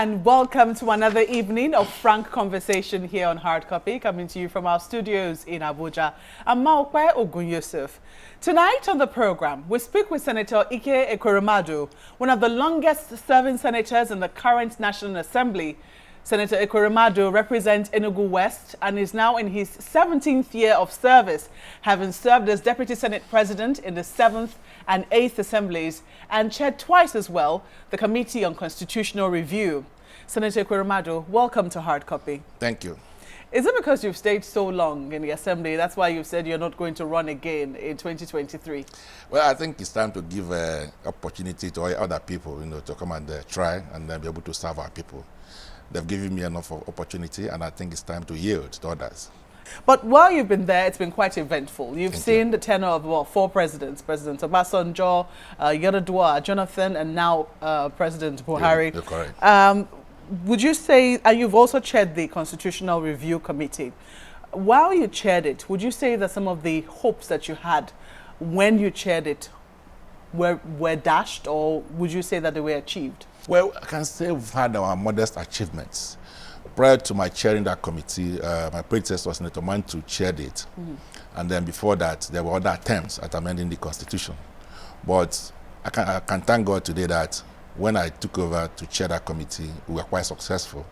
and welcome to another evening of frank conversation here on Hard Copy, coming to you from our studios in Abuja. I'm Maokwe Ogun-Yusuf. Tonight on the program, we speak with Senator Ike Ekweremadu, one of the longest-serving senators in the current National Assembly. Senator Ekweremadu represents Enugu West and is now in his 17th year of service, having served as Deputy Senate President in the 7th and 8th Assemblies and chaired twice as well the Committee on Constitutional Review. Senator Ekweremadu, welcome to Hard Copy. Thank you. Is it because you've stayed so long in the Assembly, that's why you've said you're not going to run again in 2023? Well, I think it's time to give opportunity to other people, to come and try and be able to serve our people. They've given me enough opportunity, and I think it's time to yield to others. But while you've been there, it's been quite eventful. You've seen the tenure of four presidents: President Obasanjo, Yar'Adua, Jonathan, and now President Buhari. Yeah, you're correct. Would you say, and you've also chaired the Constitutional Review Committee. While you chaired it, would you say that some of the hopes that you had when you chaired it were dashed, or would you say that they were achieved? Well, I can say we've had our modest achievements. Prior to my chairing that committee, my predecessor, Senator Mantu, chaired it. And then before that, there were other attempts at amending the Constitution. But I can thank God today that when I took over to chair that committee, we were quite successful.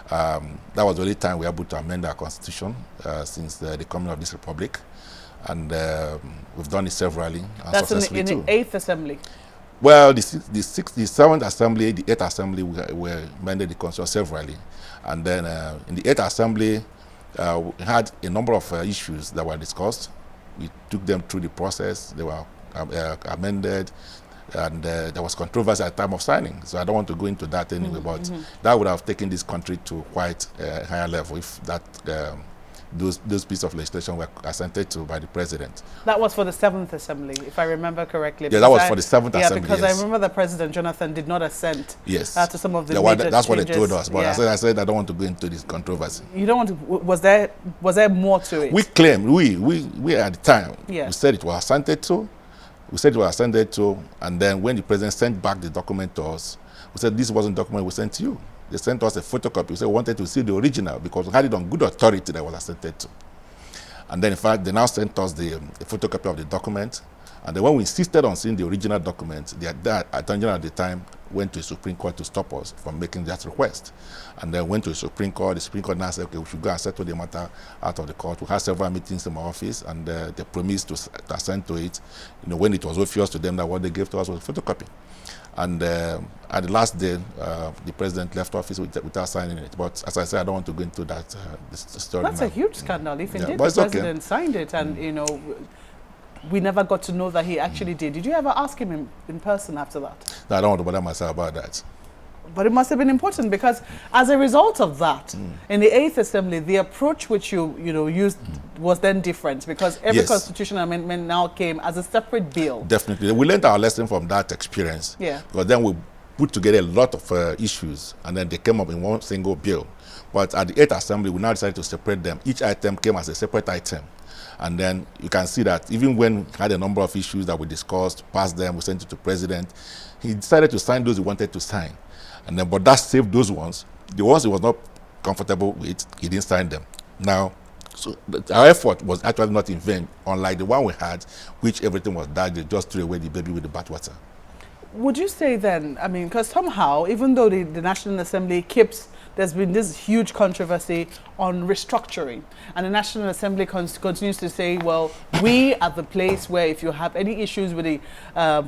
That was the only time we were able to amend our Constitution since the coming of this republic. And we've done it severally and successfully too. That's in the 8th Assembly? Well, the 7th Assembly, the 8th Assembly, we amended the Constitution severally. And then in the 8th Assembly, we had a number of issues that were discussed. We took them through the process. They were amended, and there was controversy at the time of signing. So I don't want to go into that anyway, but that would have taken this country to quite a higher level if that those pieces of legislation were assented to by the president. That was for the 7th Assembly, if I remember correctly. Yeah, that was for the 7th Assembly. Yeah, because I remember the President Jonathan did not assent to some of the major that's changes. What they told us. But I said I don't want to go into this controversy. You don't want to? Was there more to it? We claimed we at the time we said it was assented to. We said it was assented to, and then when the president sent back the document to us, we said this wasn't the document we sent to you. They sent us a photocopy. We said we wanted to see the original because we had it on good authority that was assented to. And then, in fact, they now sent us the photocopy of the document. And then when we insisted on seeing the original document, the Attorney General at the time went to the Supreme Court to stop us from making that request. And then went to the Supreme Court. The Supreme Court now said, okay, we should go and settle the matter out of the court. We had several meetings in my office, and they promised to assent to it, when it was obvious to them that what they gave to us was a photocopy. And at the last day, the president left office without signing it. But as I said, I don't want to go into that story. That's a huge scandal. If indeed the president signed it and, we never got to know that he actually did. Did you ever ask him in person after that? No, I don't want to bother myself about that. But it must have been important because as a result of that, in the 8th Assembly, the approach which you used was then different because every constitutional amendment now came as a separate bill. Definitely. We learned our lesson from that experience. Yeah. Because then we put together a lot of issues and then they came up in one single bill. But at the 8th Assembly, we now decided to separate them. Each item came as a separate item. And then you can see that even when we had a number of issues that we discussed, passed them, we sent it to the president, he decided to sign those he wanted to sign. And then, but that saved those ones. The ones he was not comfortable with, he didn't sign them. Now, so our effort was actually not in vain, unlike the one we had, which everything was done, they just threw away the baby with the bathwater. Would you say then, I mean, because somehow, even though the National Assembly keeps, there's been this huge controversy on restructuring, and the National Assembly continues to say, well, we are the place where if you have any issues with the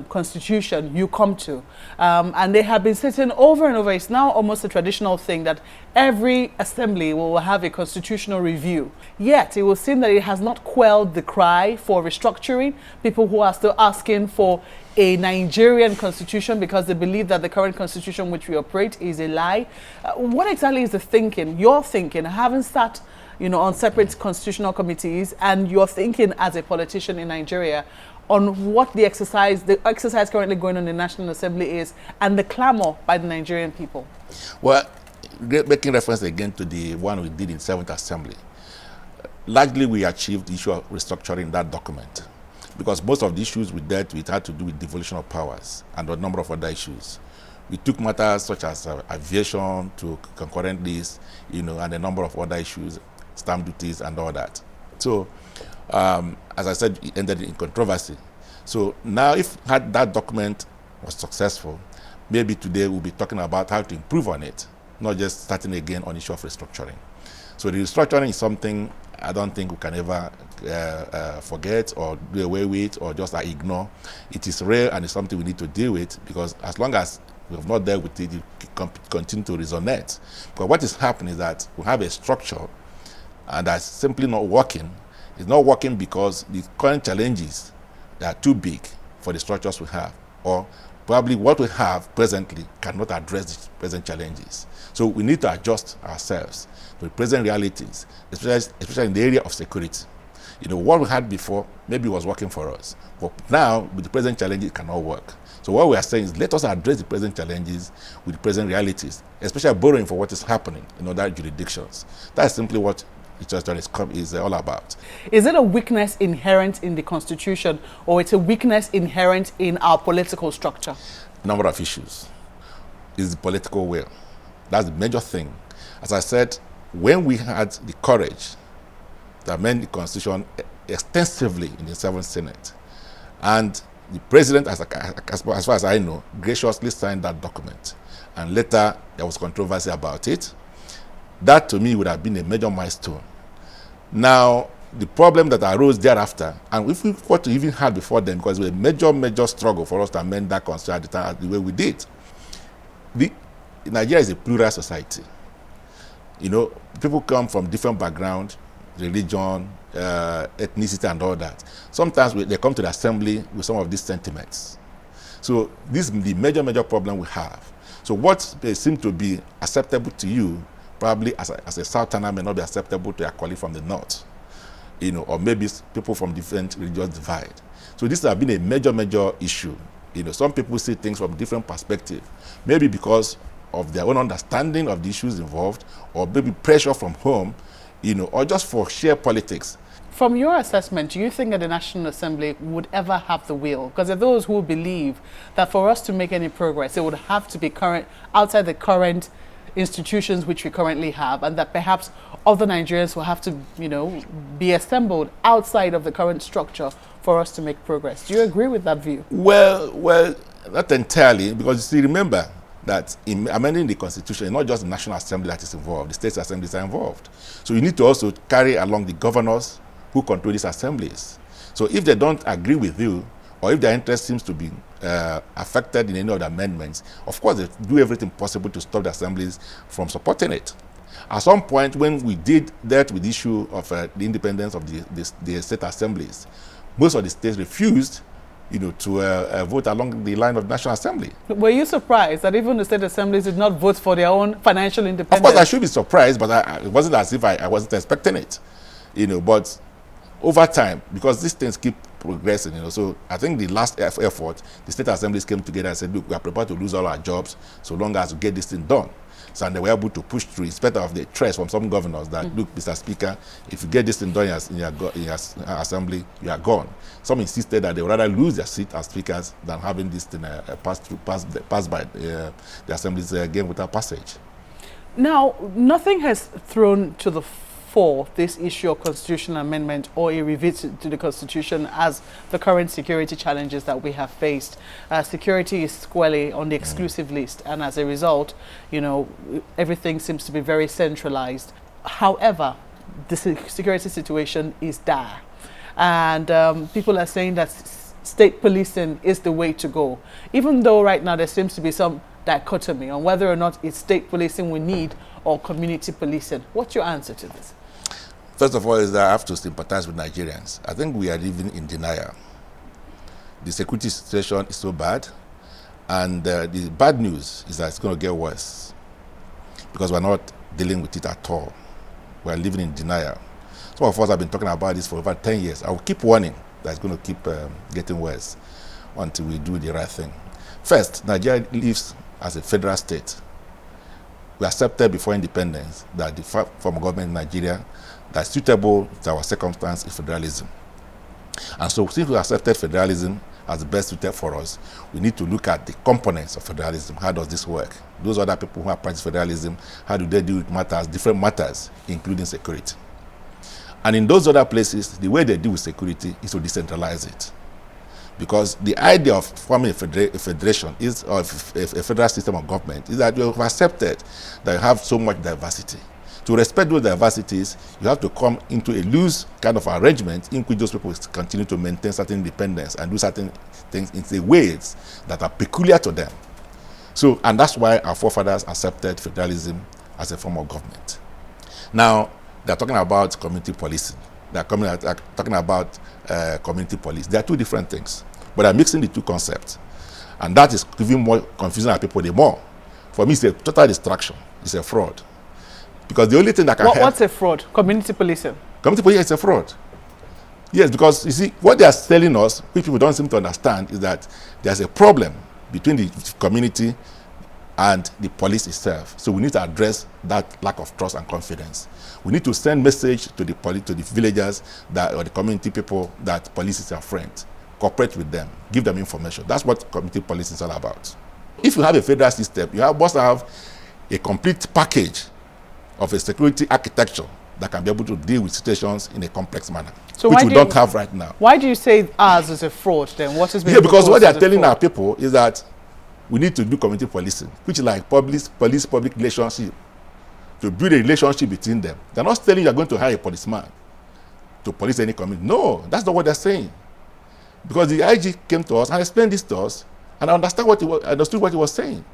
Constitution, you come to. And they have been sitting over and over. It's now almost a traditional thing that every assembly will have a constitutional review. Yet, it will seem that it has not quelled the cry for restructuring. People who are still asking for a Nigerian constitution because they believe that the current constitution which we operate is a lie. What exactly is the thinking, your thinking, having sat on separate constitutional committees and your thinking as a politician in Nigeria on what the exercise currently going on in the National Assembly is and the clamor by the Nigerian people? Well, making reference again to the one we did in 7th Assembly, largely we achieved the issue of restructuring in that document. Because most of the issues we dealt with had to do with devolution of powers and a number of other issues. We took matters such as aviation to concurrent list, and a number of other issues, stamp duties and all that. So, as I said, it ended in controversy. So now, if that document was successful, maybe today we'll be talking about how to improve on it, not just starting again on issue of restructuring. So the restructuring is something I don't think we can ever forget or do away with or just ignore. It is real and it's something we need to deal with, because as long as we have not dealt with it, it continue to resonate. Because what is happening is that we have a structure and that's simply not working. It's not working because the current challenges, they are too big for the structures we have, or probably what we have presently cannot address the present challenges. So we need to adjust ourselves to the present realities, especially in the area of security. What we had before maybe was working for us, but now with the present challenges, it cannot work. So what we are saying is, let us address the present challenges with the present realities, especially borrowing for what is happening in other jurisdictions. That's simply what is all about. Is it a weakness inherent in the Constitution, or it's a weakness inherent in our political structure? Number of issues. Is the political will. That's the major thing. As I said, when we had the courage to amend the Constitution extensively in the 7th Senate, and the President, as far as I know, graciously signed that document, and later there was controversy about it, that to me would have been a major milestone. Now, the problem that arose thereafter, and if we what we even had before then, because it was a major struggle for us to amend that Constitution at the time the way we did. Nigeria is a plural society. People come from different backgrounds, religion, ethnicity and all that. Sometimes they come to the assembly with some of these sentiments. So this is the major problem we have. So what seems to be acceptable to you, probably as a Southerner, may not be acceptable to a colleague from the North, or maybe people from different religious divide. So this has been a major issue. Some people see things from different perspectives, maybe because of their own understanding of the issues involved, or maybe pressure from home, or just for sheer politics. From your assessment, do you think that the National Assembly would ever have the will? Because there are those who believe that for us to make any progress, it would have to be outside the current institutions which we currently have, and that perhaps other Nigerians will have to, be assembled outside of the current structure for us to make progress. Do you agree with that view? Well, not entirely, because you see, remember that in amending the Constitution, it's not just the National Assembly that is involved, the state assemblies are involved. So you need to also carry along the governors who control these assemblies. So if they don't agree with you, or if their interest seems to be affected in any of the amendments, of course they do everything possible to stop the assemblies from supporting it. At some point, when we did that with the issue of the independence of the state assemblies, most of the states refused to vote along the line of the National Assembly. Were you surprised that even the state assemblies did not vote for their own financial independence? Of course, I should be surprised, but it wasn't as if I wasn't expecting it. But over time, because these things keep progressing, so I think the last effort, the state assemblies came together and said, look, we are prepared to lose all our jobs so long as we get this thing done. So and they were able to push through, in spite of the threats from some governors that, look, Mr. Speaker, if you get this thing done in your assembly, you are gone. Some insisted that they would rather lose their seat as speakers than having this thing pass by the assemblies again without passage. Now, nothing has thrown to the fore this issue of constitutional amendment or a revisit to the Constitution as the current security challenges that we have faced. Security is squarely on the exclusive list, and as a result, everything seems to be very centralized. However, the security situation is dire, and people are saying that state policing is the way to go, even though right now there seems to be some dichotomy on whether or not it's state policing we need or community policing. What's your answer to this? First of all, is that I have to sympathize with Nigerians. I think we are living in denial. The security situation is so bad, and the bad news is that it's going to get worse because we're not dealing with it at all. We're living in denial. Some of us have been talking about this for over 10 years. I will keep warning that it's going to keep getting worse until we do the right thing. First, Nigeria lives as a federal state. We accepted before independence that the former government in Nigeria that's suitable to our circumstance is federalism. And so since we accepted federalism as the best suited for us, we need to look at the components of federalism. How does this work? Those other people who have practiced federalism, how do they deal with matters, different matters, including security? And in those other places, the way they deal with security is to decentralize it. Because the idea of forming a federation is, or a federal system of government, is that you have accepted that you have so much diversity. To respect those diversities, you have to come into a loose kind of arrangement in which those people continue to maintain certain independence and do certain things in the ways that are peculiar to them. So, and that's why our forefathers accepted federalism as a form of government. Now, they're talking about community policing. They're talking about community police. They are two different things, but they're mixing the two concepts. And that is even more confusing our people the more. For me, it's a total distraction. It's a fraud. Because the only thing that can help... What's a fraud? Community policing? Community policing is a fraud. Yes, because you see, what they are telling us, which people don't seem to understand, is that there's a problem between the community and the police itself. So we need to address that lack of trust and confidence. We need to send message to the villagers that, or the community people, that police is their friend. Cooperate with them. Give them information. That's what community policing is all about. If you have a federal system, you must have a complete package of a security architecture that can be able to deal with situations in a complex manner, so which we don't have right now. Why do you say ours is a fraud then? What is being proposed? Because what they are telling our people is that we need to do community policing, which is like police-public relationship, to build a relationship between them. They're not telling you are going to hire a policeman to police any community. No, that's not what they're saying. Because the IG came to us and explained this to us, and I understood what he was saying.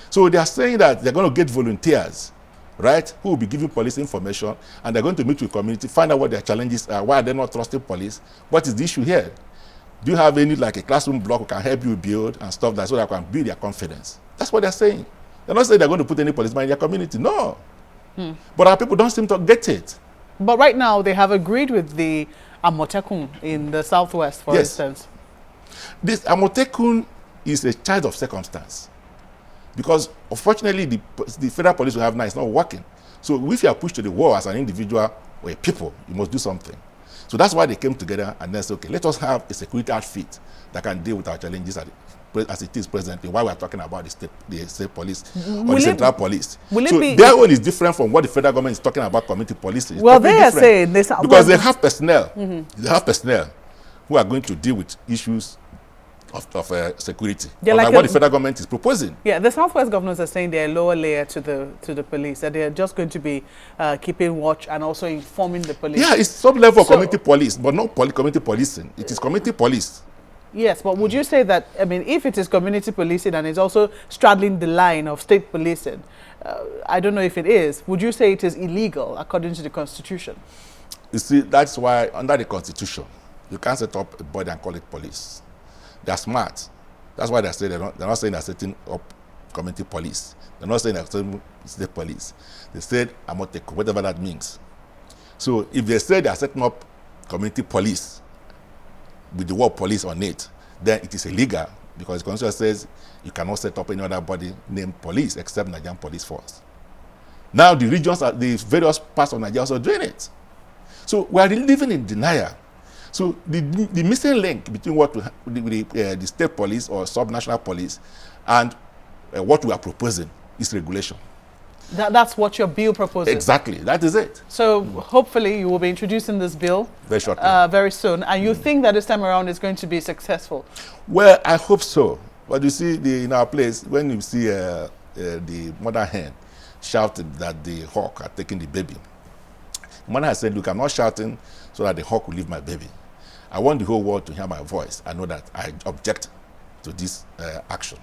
So they are saying that they're going to get volunteers, right, who will be giving police information, and they're going to meet with community, find out what their challenges are, why are they not trusting police, what is the issue here? Do you have any, like a classroom block who can help you build and stuff that so that can build their confidence? That's what they're saying. They're not saying they're going to put any policeman in their community, no. But our people don't seem to get it. But right now, they have agreed with the Amotekun in the southwest, for instance. This Amotekun is a child of circumstance. Because unfortunately, the federal police we have now is not working. So if you are pushed to the wall as an individual or a people, you must do something. So that's why they came together and then said, okay, let us have a security outfit that can deal with our challenges as it is presently, while we are talking about the state police or the central police. So their own is different from what the federal government is talking about community policing. Well, they are saying this because they have personnel. They have personnel who are going to deal with issues of security, like what the federal government is proposing. Yeah, the Southwest governors are saying they're a lower layer to the police, that they're just going to be keeping watch and also informing the police. Yeah, it's some level of community police, but not community policing. It is community police. Yes, but would you say that, I mean, if it is community policing and it's also straddling the line of state policing, I don't know if it is, would you say it is illegal according to the Constitution? You see, that's why under the Constitution, you can't set up a body and call it police. They're smart. That's why they say they're not saying they're setting up community police. They're not saying they're setting state police. They said Amotekun, whatever that means. So if they say they're setting up community police with the word police on it, then it is illegal, because the Constitution says you cannot set up any other body named police except Nigerian Police Force. Now the regions, the various parts of Nigeria are also doing it. So we are living in denial. So the missing link between what the state police or sub-national police and what we are proposing is regulation. That's what your bill proposes? Exactly, that is it. So hopefully you will be introducing this bill very shortly, very soon, and you think that this time around is going to be successful? Well, I hope so. But you see, in our place, when you see the mother hen shouting that the hawk are taking the baby, the mother has said, look, I'm not shouting so that the hawk will leave my baby. I want the whole world to hear my voice. I know that I object to this action.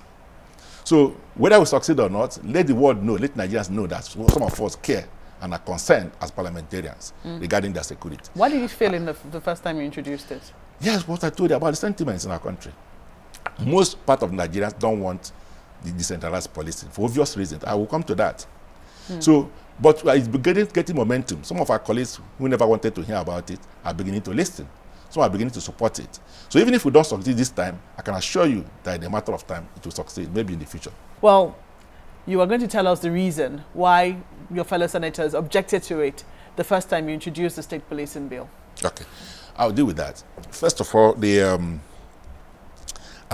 So whether we succeed or not, let the world know, let Nigerians know that some of us care and are concerned as parliamentarians regarding their security. What did you feel in the first time you introduced it? Yes, what I told you about the sentiments in our country. Most part of Nigerians don't want the decentralized policing for obvious reasons. I will come to that. So, but it's getting momentum. Some of our colleagues who never wanted to hear about it are beginning to listen. Some are beginning to support it. So even if we don't succeed this time, I can assure you that in a matter of time, it will succeed, maybe in the future. Well, you are going to tell us the reason why your fellow senators objected to it the first time you introduced the state policing bill. Okay, I'll deal with that. First of all,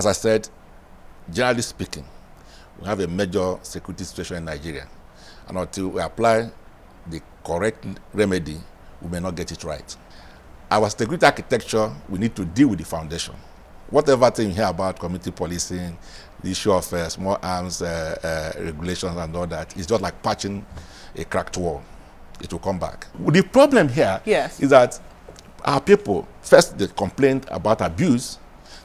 As I said, generally speaking, we have a major security situation in Nigeria. And until we apply the correct remedy, we may not get it right. Our security architecture, we need to deal with the foundation. Whatever thing you hear about community policing, the issue of small arms regulations and all that, is just like patching a cracked wall. It will come back. The problem here is that our people, first they complained about abuse.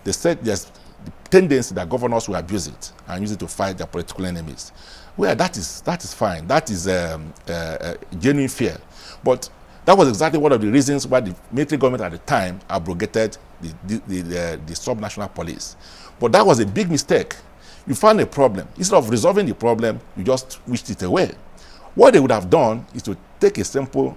They said there's the tendency that governors will abuse it and use it to fight their political enemies. Well, that is fine. That is genuine fear. But that was exactly one of the reasons why the military government at the time abrogated the sub-national police. But that was a big mistake. You found a problem. Instead of resolving the problem, you just wished it away. What they would have done is to take a simple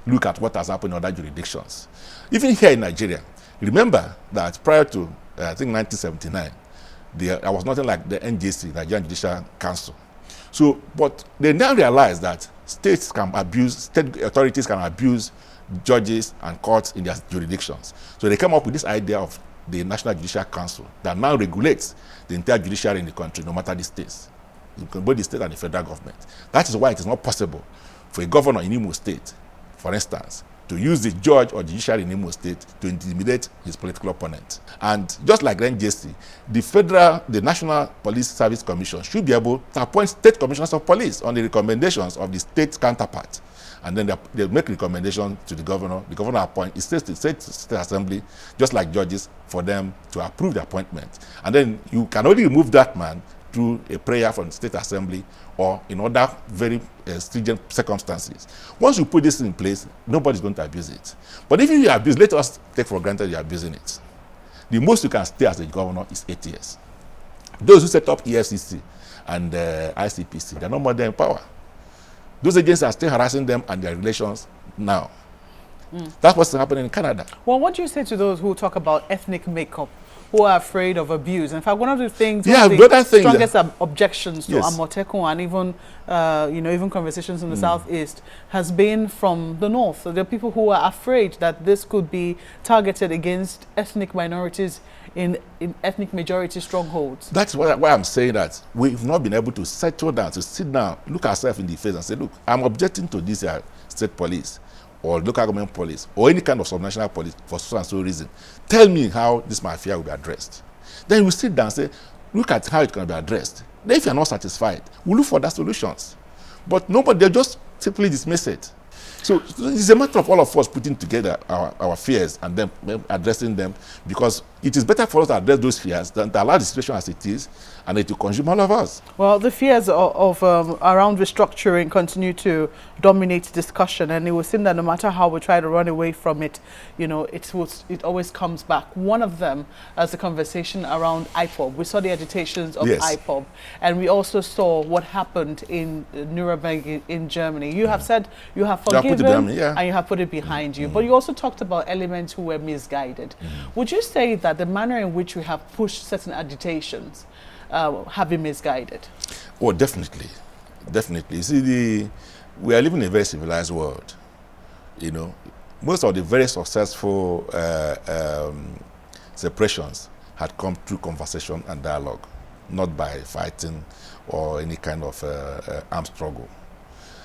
look at what has happened in other jurisdictions. Even here in Nigeria, remember that prior to, I think, 1979, there was nothing like the NJC, Nigerian Judicial Council. So, but they now realize that state authorities can abuse judges and courts in their jurisdictions. So they came up with this idea of the National Judicial Council that now regulates the entire judiciary in the country, no matter the states, both the state and the federal government. That is why it is not possible for a governor in Imo State, for instance, to use the judge or judiciary in Imo State to intimidate his political opponent. And just like NJC, the National Police Service Commission should be able to appoint state commissioners of police on the recommendations of the state counterpart. And then they make recommendations to the governor. The governor appoints, it says to the state assembly, just like judges, for them to approve the appointment. And then you can only remove that man through a prayer from the state assembly or in other very stringent circumstances. Once you put this in place, nobody's going to abuse it. But if you abuse, let us take for granted you're abusing it. The most you can stay as a governor is 8 years. Those who set up EFCC and ICPC, they're no more than in power. Those agencies are still harassing them and their relations now. That's what's happening in Canada. Well, what do you say to those who talk about ethnic makeup, who are afraid of abuse? In fact, one of the things, the strongest objections to Amotekun and even, even conversations in the Southeast has been from the North. So there are people who are afraid that this could be targeted against ethnic minorities in ethnic majority strongholds. That's why I'm saying that we've not been able to settle down, to sit down, look ourselves in the face and say, look, I'm objecting to this state police or local government police or any kind of subnational police for so and so reason. Tell me how this mafia will be addressed. Then we sit down and say, look at how it can be addressed. Then if you're not satisfied, we look for the solutions. But nobody, they just simply dismiss it. So it's a matter of all of us putting together our fears and then addressing them, because it is better for us to address those fears than to allow the situation as it is and it will consume all of us. Well, the fears of around restructuring continue to dominate discussion, and it was seen that no matter how we try to run away from it, it always comes back. One of them is the conversation around IPOB. We saw the agitations of IPOB, and we also saw what happened in Nuremberg in Germany. You have said you have forgiven and you have put it behind you, but you also talked about elements who were misguided. Would you say that the manner in which we have pushed certain agitations have been misguided? Oh, definitely. Definitely. You see, we are living in a very civilized world. Most of the very successful separations had come through conversation and dialogue, not by fighting or any kind of armed struggle.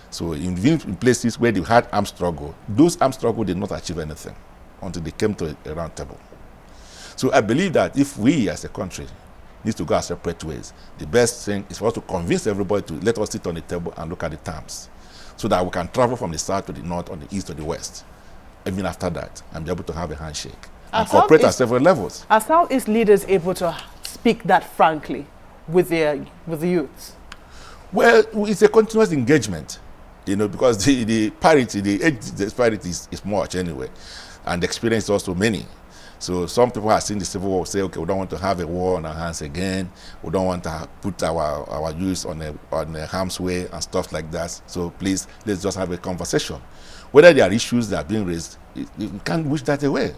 So in places where they had armed struggle, those armed struggle did not achieve anything until they came to a round table. So I believe that if we as a country need to go our separate ways, the best thing is for us to convince everybody to let us sit on the table and look at the terms, so that we can travel from the south to the north, or the east to the west. Even after that, and be able to have a handshake and cooperate at several levels. Are Southeast leaders able to speak that frankly with the youths? Well, it's a continuous engagement, because the age disparity is much anyway, and the experience is also many. So some people have seen the Civil War, say, okay, we don't want to have a war on our hands again. We don't want to put our youth on a harm's way and stuff like that. So please, let's just have a conversation. Whether there are issues that are being raised, you can't wish that away.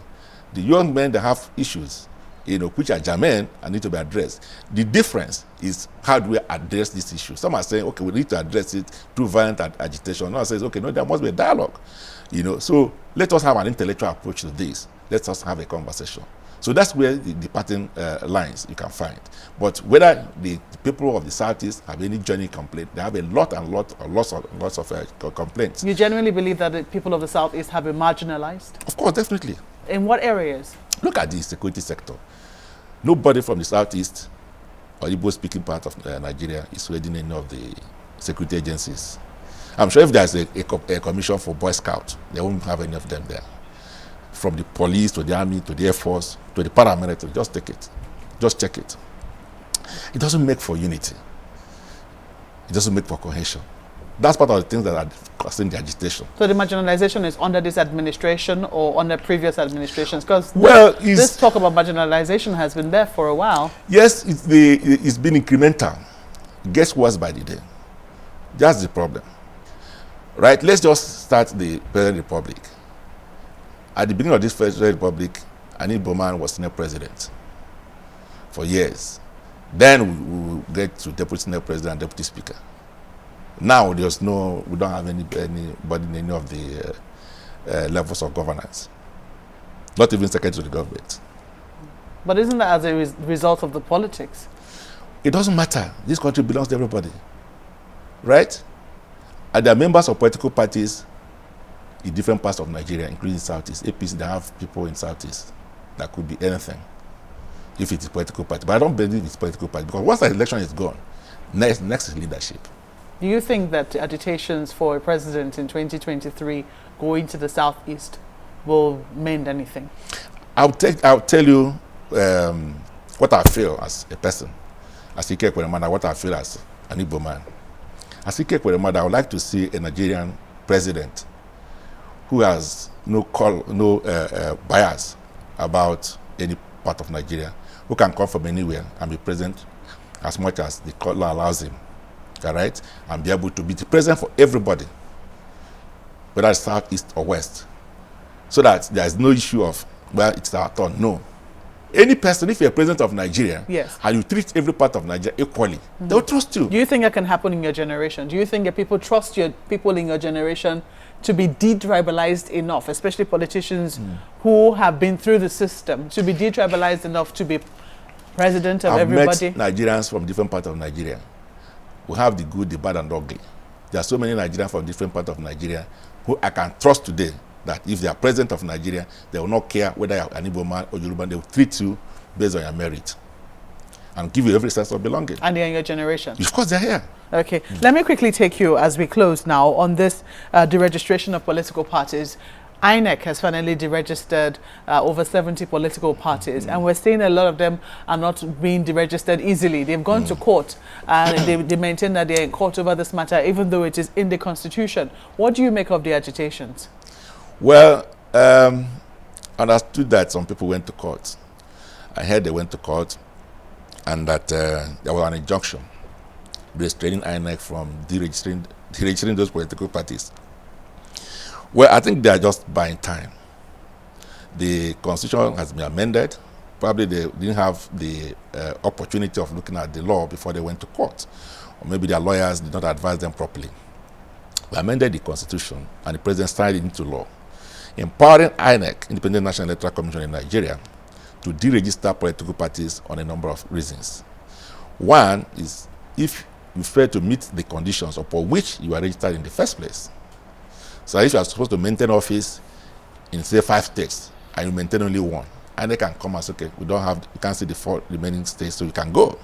The young men that have issues, which are germane and need to be addressed. The difference is, how do we address this issue? Some are saying, okay, we need to address it through violent agitation. Others says, okay, no, there must be a dialogue. So let us have an intellectual approach to this. Let us have a conversation, So that's where the departing lines you can find. But whether the people of the Southeast have any genuine complaint, they have a lot and lots of complaints. You genuinely believe that the people of the Southeast have been marginalized? Of course, definitely. In what areas? Look at the security sector. Nobody from the Southeast or Igbo-speaking part of Nigeria is heading any of the security agencies. I'm sure if there's a commission for Boy Scouts, they won't have any of them there. From the police to the army to the Air Force to the paramilitary, just take it. Just check it. It doesn't make for unity. It doesn't make for cohesion. That's part of the things that are causing the agitation. So the marginalization is under this administration or under previous administrations? Because this talk about marginalization has been there for a while. Yes, it's been incremental. It gets worse by the day. That's the problem. Right? Let's just start the President Republic. At the beginning of this President Republic, Ani Boman was Senate President for years. Then we will get to Deputy Senate President and Deputy Speaker. Now we don't have anybody in any of the levels of governance. Not even Secretary of the Government. But isn't that as a result of the politics? It doesn't matter. This country belongs to everybody. Right? And there are members of political parties in different parts of Nigeria, including Southeast. APC, they have people in Southeast. That could be anything, if it's a political party. But I don't believe it's a political party, because once the election is gone, next is leadership. Do you think that agitations for a president in 2023 going to the Southeast will mend anything? I'll tell you what I feel as a person, as Ike Ekweremadu, what I feel as an Igbo man. As Ike Ekweremadu, I would like to see a Nigerian president who has no bias about any part of Nigeria, who can come from anywhere and be present as much as the law allows him, all right, and be able to be the president for everybody, whether it's South, East, or West, so that there is no issue of, well, it's our turn. No. Any person, if you're president of Nigeria, yes, and you treat every part of Nigeria equally, they'll trust you. Do you think that can happen in your generation? Do you think that people trust your people in your generation to be de-tribalized enough, especially politicians who have been through the system, to be de-tribalized enough to be president of everybody? I've met Nigerians from different parts of Nigeria. We have the good, the bad, and ugly. There are so many Nigerians from different parts of Nigeria who I can trust today that if they are president of Nigeria, they will not care whether you are an Igbo man or Yoruba. They will treat you based on your merit and give you every sense of belonging. And they're in your generation? Of course, they're here. Okay. Let me quickly take you, as we close now, on this deregistration of political parties. INEC has finally deregistered over 70 political parties, and we're seeing a lot of them are not being deregistered easily. They've gone to court, and they maintain that they're in court over this matter, even though it is in the Constitution. What do you make of the agitations? Well, I understood that some people went to court. I heard they went to court, and that there was an injunction restraining INEC from deregistering those political parties. Well, I think they are just buying time. The Constitution has been amended. Probably they didn't have the opportunity of looking at the law before they went to court. Or maybe their lawyers did not advise them properly. We amended the Constitution, and the President signed it into law, empowering INEC, Independent National Electoral Commission in Nigeria, to deregister political parties on a number of reasons. One is if you fail to meet the conditions upon which you are registered in the first place. So if you are supposed to maintain office in, say, 5 states, and you maintain only 1, and they can come and say, okay, you can't see the 4 remaining states, so you can go.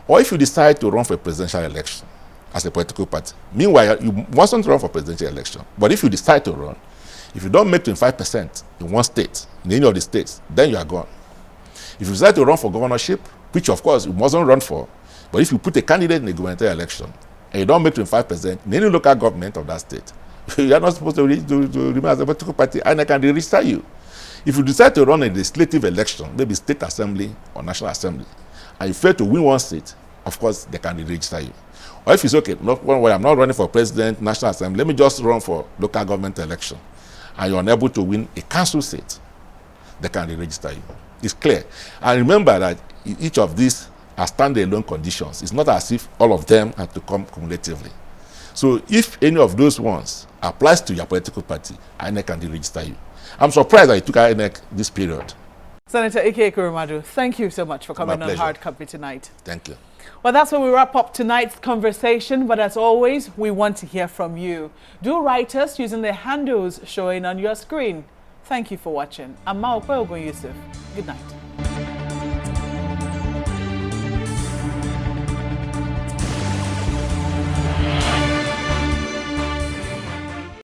Or if you decide to run for a presidential election as a political party, meanwhile, you mustn't run for presidential election. But if you decide to run, if you don't make 25% in one state, in any of the states, then you are gone. If you decide to run for governorship, which of course you mustn't run for, but if you put a candidate in a gubernatorial election and you don't make 25% in any local government of that state, you are not supposed to remain as a political party, and I can register you. If you decide to run a legislative election, maybe state assembly or national assembly, and you fail to win 1 seat, of course they can register you. Or if it's okay, I'm not running for president, national assembly, let me just run for local government election, and you're unable to win a council seat, they can register you. It's clear. And remember that each of these are standalone conditions. It's not as if all of them have to come cumulatively. So if any of those ones applies to your political party, INEC can deregister you. I'm surprised that it took INEC this period. Senator Ike Ekweremadu, thank you so much for coming on Hard Copy tonight. Thank you. Well, that's where we wrap up tonight's conversation, but as always, we want to hear from you. Do write us using the handles showing on your screen. Thank you for watching. I'm Mao Yusuf. Good night.